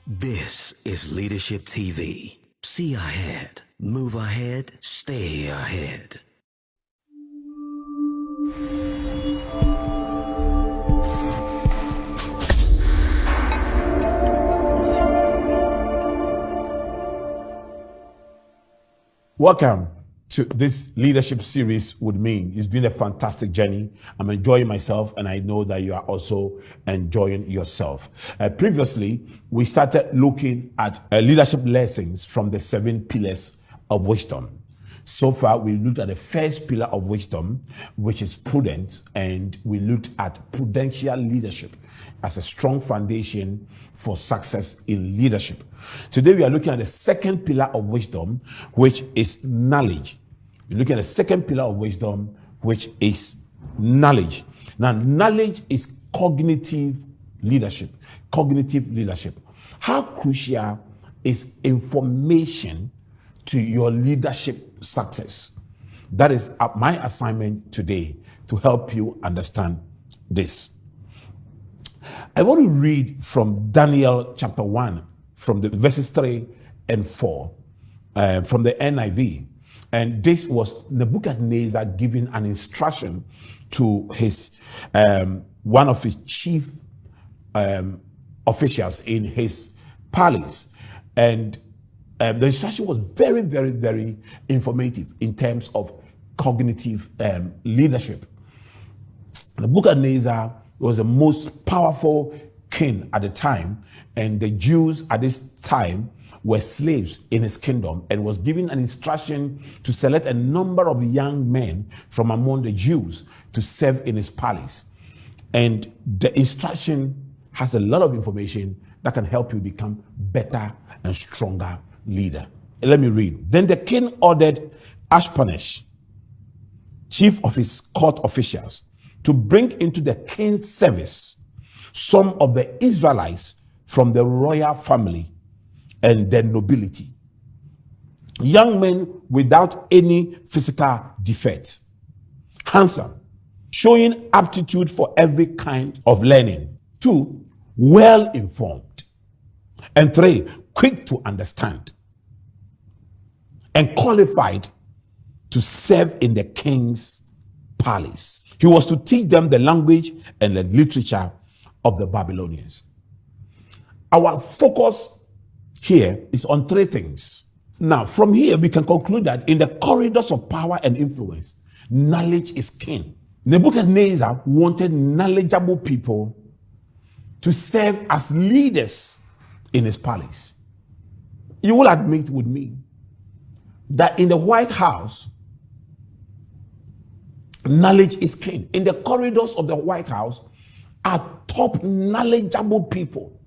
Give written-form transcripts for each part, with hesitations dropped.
This is Leadership TV. See ahead, move ahead, stay ahead. Welcome to this leadership series with me. It's been a fantastic journey. I'm enjoying myself, and I know that you are also enjoying yourself. Previously, we started looking at leadership lessons from the 7 pillars of wisdom. So far, we looked at the first pillar of wisdom, which is prudence, and we looked at prudential leadership as a strong foundation for success in leadership. Today, we are looking at the second pillar of wisdom, which is knowledge. We're looking at the second pillar of wisdom, which is knowledge. Now, knowledge is cognitive leadership. Cognitive leadership. How crucial is information to your leadership success? That is my assignment today, to help you understand this. I want to read from Daniel chapter 1, from the verses 3 and 4, from the NIV. And this was Nebuchadnezzar giving an instruction to his one of his chief officials in his palace. And the instruction was very, very, very informative in terms of cognitive leadership. Nebuchadnezzar was the most powerful king at the time, and the Jews at this time were slaves in his kingdom, and was given an instruction to select a number of young men from among the Jews to serve in his palace. And the instruction has a lot of information that can help you become better and stronger leader. Let me read. Then the king ordered Ashpenaz, chief of his court officials, to bring into the king's service some of the Israelites from the royal family and the nobility, young men without any physical defect, handsome, showing aptitude for every kind of learning, 2, well informed, and 3, quick to understand, and qualified to serve in the king's palace. He was to teach them the language and the literature of the Babylonians. Our focus here is on 3 things. Now, from here, we can conclude that in the corridors of power and influence, knowledge is king. Nebuchadnezzar wanted knowledgeable people to serve as leaders in his palace. You will admit with me that in the White House, knowledge is king. In the corridors of the White House are top knowledgeable people.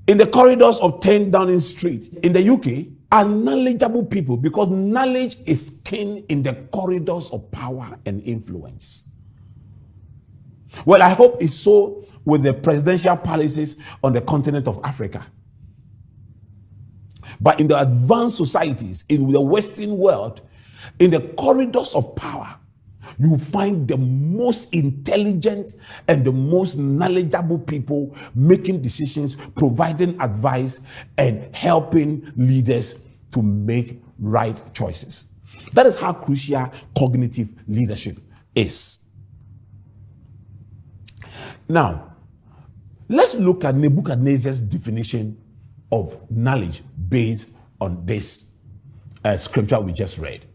In the corridors of 10 Downing Street in the UK are knowledgeable people, because knowledge is king in the corridors of power and influence. Well, I hope it's so with the presidential palaces on the continent of Africa. But in the advanced societies, in the Western world, in the corridors of power, you find the most intelligent and the most knowledgeable people making decisions, providing advice, and helping leaders to make right choices. That is how crucial cognitive leadership is. Now, let's look at Nebuchadnezzar's definition of knowledge based on this scripture we just read.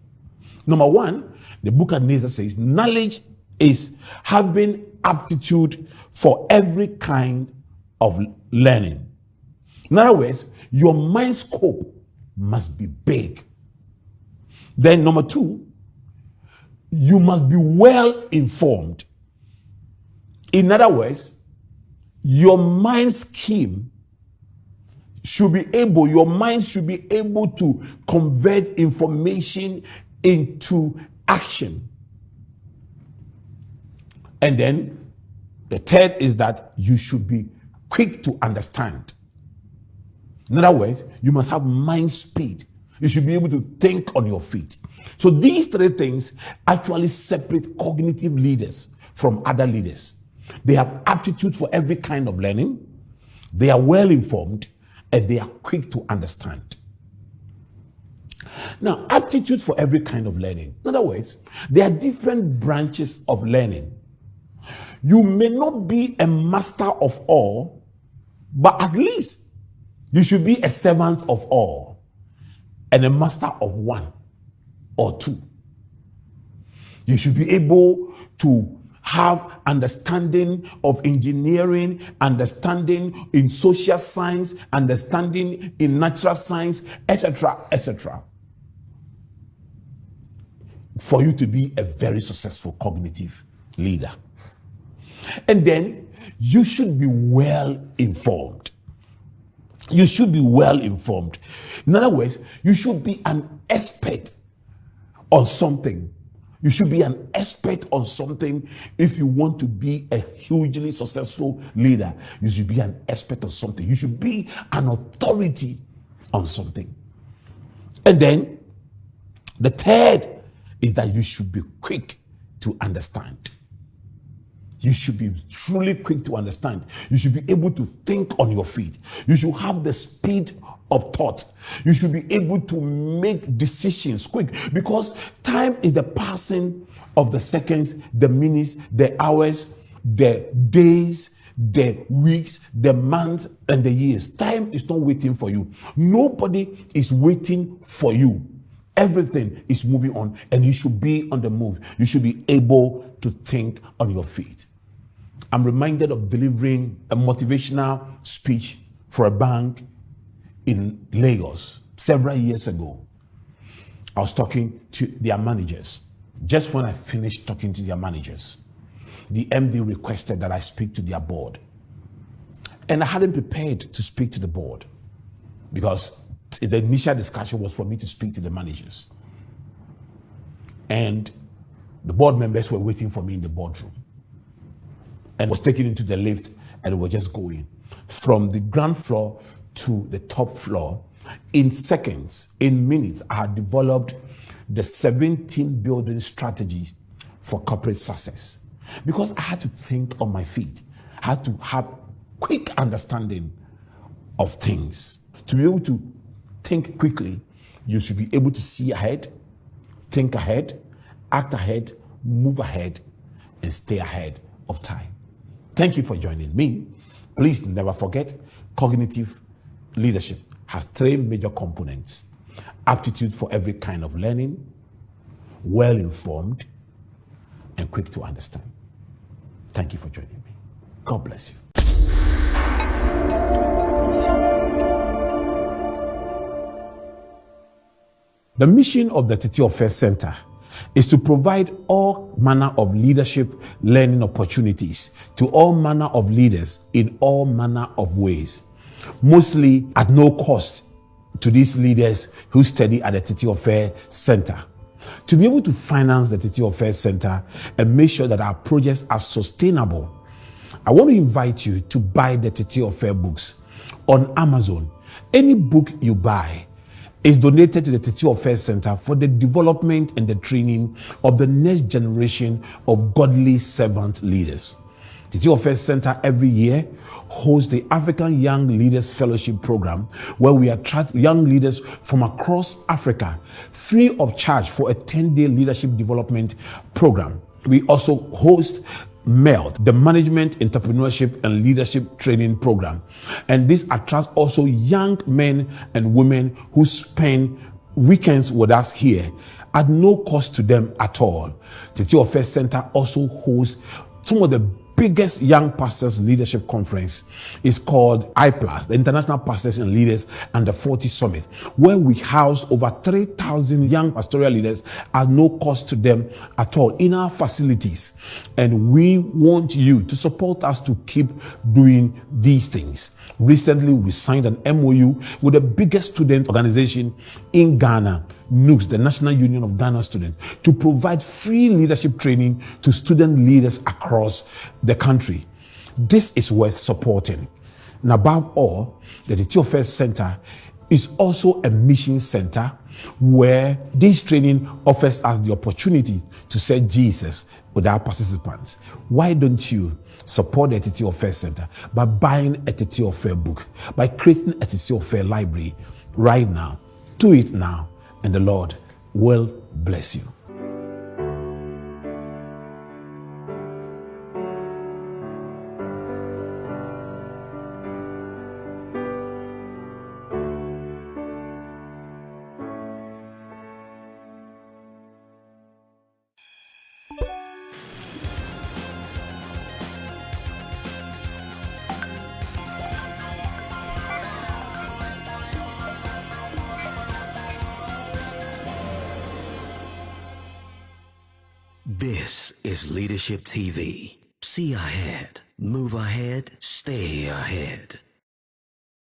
Number 1, Nebuchadnezzar says knowledge is having aptitude for every kind of learning. In other words, your mind scope must be big. Then number 2, you must be well informed. In other words, your mind scheme should be able, your mind should be able to convert information into action. And then the third is that you should be quick to understand. In other words, you must have mind speed. You should be able to think on your feet. So these 3 things actually separate cognitive leaders from other leaders. They have aptitude for every kind of learning. they are well informed, and they are quick to understand. Now, aptitude for every kind of learning. In other words, there are different branches of learning. You may not be a master of all, but at least you should be a servant of all and a master of one or two. You should be able to have understanding of engineering, understanding in social science, understanding in natural science, etc., etc., for you to be a very successful cognitive leader. And then you should be well informed. You should be well informed. In other words, you should be an expert on something. You should be an expert on something if you want to be a hugely successful leader. You should be an expert on something. You should be an authority on something. And then the third is that you should be quick to understand. You should be truly quick to understand. You should be able to think on your feet. You should have the speed of thought. You should be able to make decisions quick, because time is the passing of the seconds, the minutes, the hours, the days, the weeks, the months, and the years. Time is not waiting for you. Nobody is waiting for you. Everything is moving on, and you should be on the move. You should be able to think on your feet. I'm reminded of delivering a motivational speech for a bank in Lagos several years ago. I was talking to their managers. Just when I finished talking to their managers, the MD requested that I speak to their board. And I hadn't prepared to speak to the board because the initial discussion was for me to speak to the managers. And the board members were waiting for me in the boardroom. And was taken into the lift, and we were just going from the ground floor to the top floor. In seconds, in minutes, I had developed the 17 building strategy for corporate success, because I had to think on my feet. I had to have quick understanding of things. To be able to think quickly, you should be able to see ahead, think ahead, act ahead, move ahead, and stay ahead of time. Thank you for joining me. Please never forget, cognitive leadership has three major components: aptitude for every kind of learning, well-informed, and quick to understand. Thank you for joining me. God bless you. The mission of the Titi Ofe Center is to provide all manner of leadership learning opportunities to all manner of leaders in all manner of ways, mostly at no cost to these leaders who study at the Titi Ofe Center. To be able to finance the Titi Ofe Center and make sure that our projects are sustainable, I want to invite you to buy the Titi Ofe books on Amazon. Any book you buy is donated to the Titi Ofe Center for the development and the training of the next generation of godly servant leaders. Titi Ofe Center every year hosts the African Young Leaders Fellowship Program, where we attract young leaders from across Africa free of charge for a 10-day leadership development program. We also host MELT, the Management, Entrepreneurship, and Leadership Training Program. And this attracts also young men and women who spend weekends with us here at no cost to them at all. Titi Ofe Center also hosts some of the biggest young pastors leadership conference. Is called IPLAS, the International Pastors and Leaders Under 40 Summit, where we house over 3,000 young pastoral leaders at no cost to them at all in our facilities. And we want you to support us to keep doing these things. Recently, we signed an MOU with the biggest student organization in Ghana, NUGS, the National Union of Ghana Students, to provide free leadership training to student leaders across the country. This is worth supporting. And above all, the Titi Ofe Center is also a mission center where this training offers us the opportunity to serve Jesus with our participants. Why don't you support the Titi Ofe Center by buying a Titi Ofe book, by creating a Titi Ofe library right now? Do it now, and the Lord will bless you. This is Leadership TV. See ahead, move ahead, stay ahead.